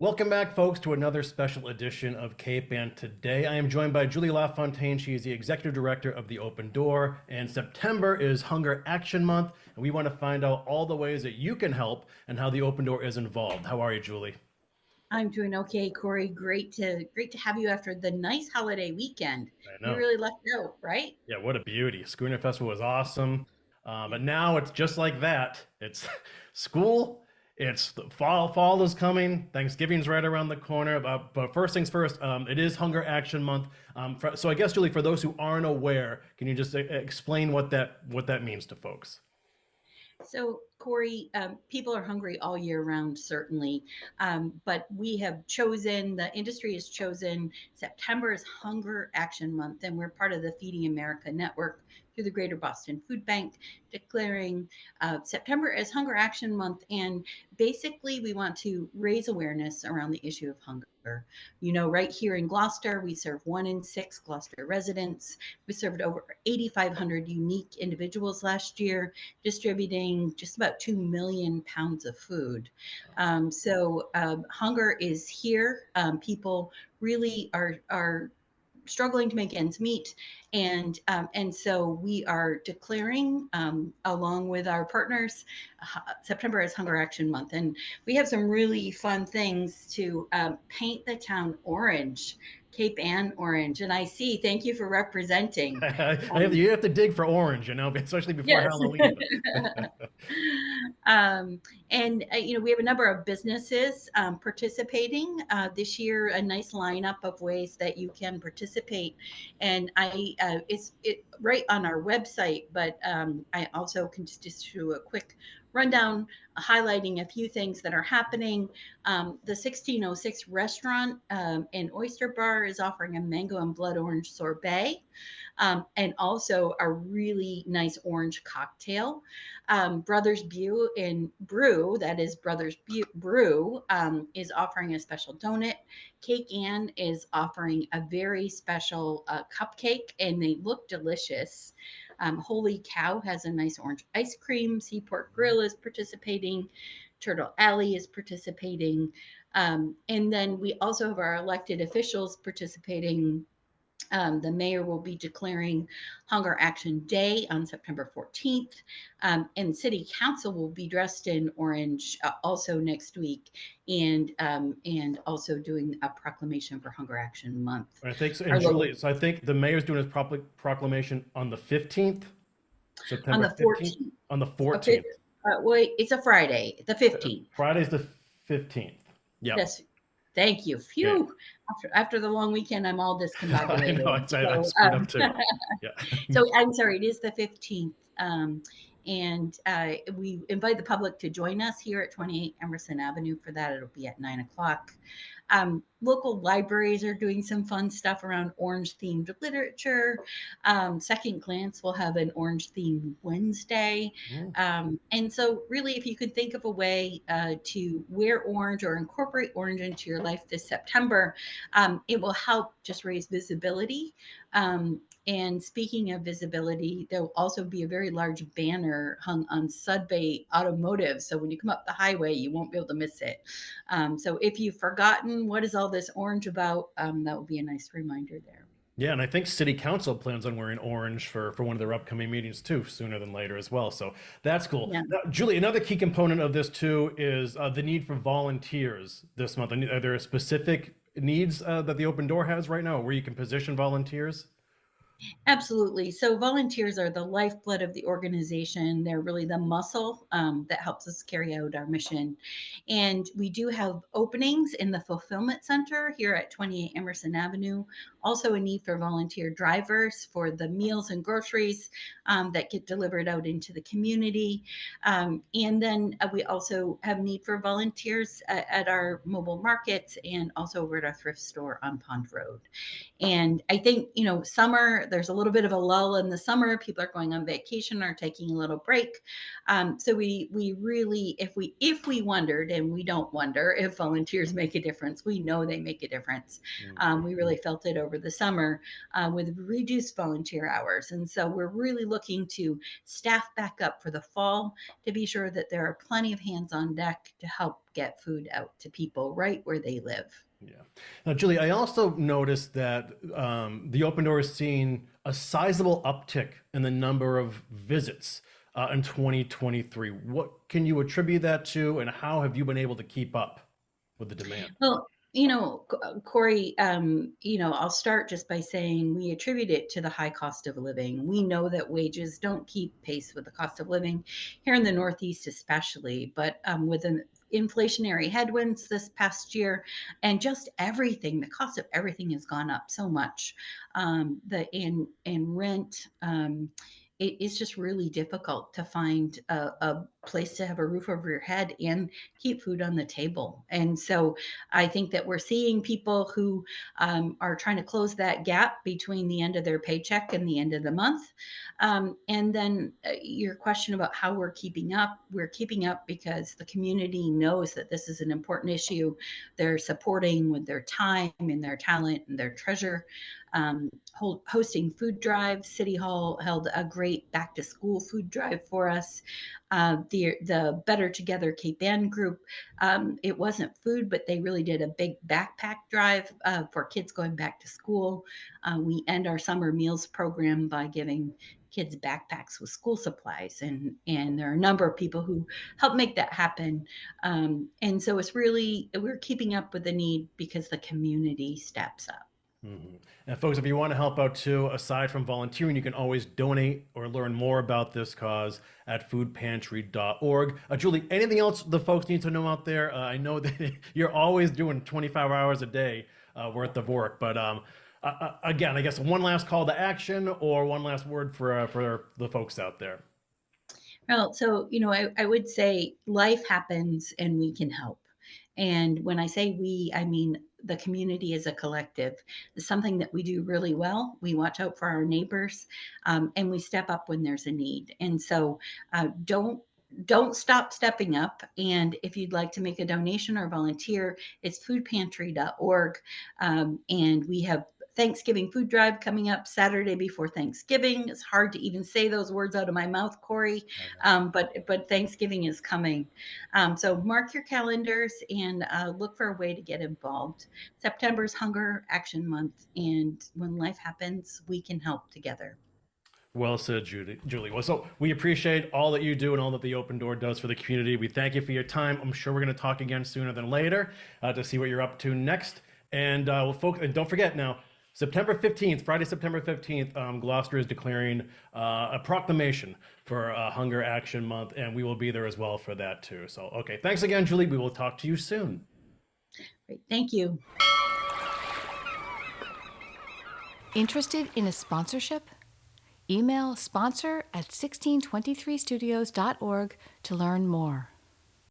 Welcome back, folks, to another special edition of Cape. And today I am joined by Julie LaFontaine. She is the executive director of the Open Door. And September is Hunger Action Month. And we want to find out all the ways that you can help and how the Open Door is involved. How are you, Julie? I'm doing okay, Kory. Great to have you after the nice holiday weekend. I We know. really lucked out, right? Yeah, what a beauty. Schooner Festival was awesome. But now it's just like that. It's school. It's the fall is coming. Thanksgiving's right around the corner. But first things first, it is Hunger Action Month. So I guess, Julie, for those who aren't aware, can you just explain what that means to folks? So, Kory, people are hungry all year round, certainly. But the industry has chosen September as Hunger Action Month, and we're part of the Feeding America Network through the Greater Boston Food Bank, declaring September as Hunger Action Month. And basically, we want to raise awareness around the issue of hunger. You know, right here in Gloucester, we serve 1 in 6 Gloucester residents. We served over 8,500 unique individuals last year, distributing just about 2 million pounds of food. Hunger is here. People really are struggling to make ends meet, and so we are declaring, along with our partners, September as Hunger Action Month, and we have some really fun things to paint the town orange, Cape Ann orange, and I see. Thank you for representing. You have to dig for orange, especially before Yes. Halloween. um, we have a number of businesses participating this year. A nice lineup of ways that you can participate, and it's right on our website. But I also can just do a quick rundown, highlighting a few things that are happening. The 1606 restaurant and oyster bar is offering a mango and blood orange sorbet, and also a really nice orange cocktail. Brothers Brew and Brew, that is Brew, is offering a special donut. Cake Ann is offering a very special cupcake, and they look delicious. Holy Cow has a nice orange ice cream. Seaport Grill is participating. Turtle Alley is participating. And then we also have our elected officials participating. The mayor will be declaring Hunger Action Day on September 14th, and City Council will be dressed in orange also next week, and also doing a proclamation for Hunger Action Month. I think so. And Our local Julie, so I think the mayor's doing his proclamation on the 15th, on September the 15th, 14th. on the Okay, 14th. wait, it's a Friday, the 15th. Friday's the 15th. Yep. Yes, thank you. Yeah. Phew. After the long weekend, I'm all I know. discombobulated. I screwed up too. Yeah. So I'm sorry, it is the 15th. And we invite the public to join us here at 28 Emerson Avenue for that. It'll be at 9 o'clock. Local libraries are doing some fun stuff around orange themed literature. Second Glance will have an orange themed Wednesday. Mm. And so, really, if you could think of a way to wear orange or incorporate orange into your life this September, it will help just raise visibility. And speaking of visibility, there will also be a very large banner hung on Sudbay Automotive. So when you come up the highway, you won't be able to miss it. So if you've forgotten what is all this orange about, that will be a nice reminder there. Yeah, and I think City Council plans on wearing orange for one of their upcoming meetings too, sooner than later as well. So that's cool. Yeah. Now, Julie, another key component of this too is the need for volunteers this month. Are there specific needs that the Open Door has right now, where you can position volunteers? Absolutely. So volunteers are the lifeblood of the organization. They're really the muscle that helps us carry out our mission. And we do have openings in the fulfillment center here at 28 Emerson Avenue. Also, a need for volunteer drivers for the meals and groceries that get delivered out into the community. And then we also have need for volunteers at our mobile markets and also over at our thrift store on Pond Road. And I think, summer, there's a little bit of a lull in the summer. People are going on vacation or taking a little break. So we really, if we wondered, and we don't wonder if volunteers make a difference, we know they make a difference. Mm. We really felt it over the summer with reduced volunteer hours. And so we're really looking to staff back up for the fall to be sure that there are plenty of hands on deck to help get food out to people right where they live. Yeah. Now, Julie, I also noticed that the Open Door is seeing a sizable uptick in the number of visits in 2023. What can you attribute that to, and how have you been able to keep up with the demand? Well, Kory, I'll start just by saying we attribute it to the high cost of living. We know that wages don't keep pace with the cost of living here in the Northeast, especially, but with an inflationary headwinds this past year and just everything, the cost of everything has gone up so much. The in rent, it is just really difficult to find a place to have a roof over your head and keep food on the table. And so I think that we're seeing people who are trying to close that gap between the end of their paycheck and the end of the month. And then your question about how we're keeping up because the community knows that this is an important issue. They're supporting with their time and their talent and their treasure. Hosting food drives. City Hall held a great back to school food drive for us. The Better Together Cape Ann group, it wasn't food, but they really did a big backpack drive for kids going back to school. We end our summer meals program by giving kids backpacks with school supplies, and there are a number of people who help make that happen. And so we're keeping up with the need because the community steps up. Mhm. And folks, if you want to help out too, aside from volunteering, you can always donate or learn more about this cause at foodpantry.org. Julie, anything else the folks need to know out there? I know that you're always doing 25 hours a day worth of work, but again, I guess one last call to action or one last word for the folks out there. Well, so, I would say life happens and we can help. And when I say we, I mean the community as a collective. It's something that we do really well. We watch out for our neighbors, and we step up when there's a need. And so, don't stop stepping up. And if you'd like to make a donation or volunteer, it's foodpantry.org. And we have Thanksgiving food drive coming up Saturday before Thanksgiving. It's hard to even say those words out of my mouth, Kory, but Thanksgiving is coming. So mark your calendars and look for a way to get involved. September's Hunger Action Month, and when life happens, we can help together. Well said, Julie. Well, so we appreciate all that you do and all that the Open Door does for the community. We thank you for your time. I'm sure we're going to talk again sooner than later to see what you're up to next. And well, folks, and don't forget now, September 15th, Friday, September 15th, Gloucester is declaring a proclamation for Hunger Action Month, and we will be there as well for that too. So, okay, thanks again, Julie. We will talk to you soon. Great. Thank you. Interested in a sponsorship? Email sponsor@1623studios.org to learn more.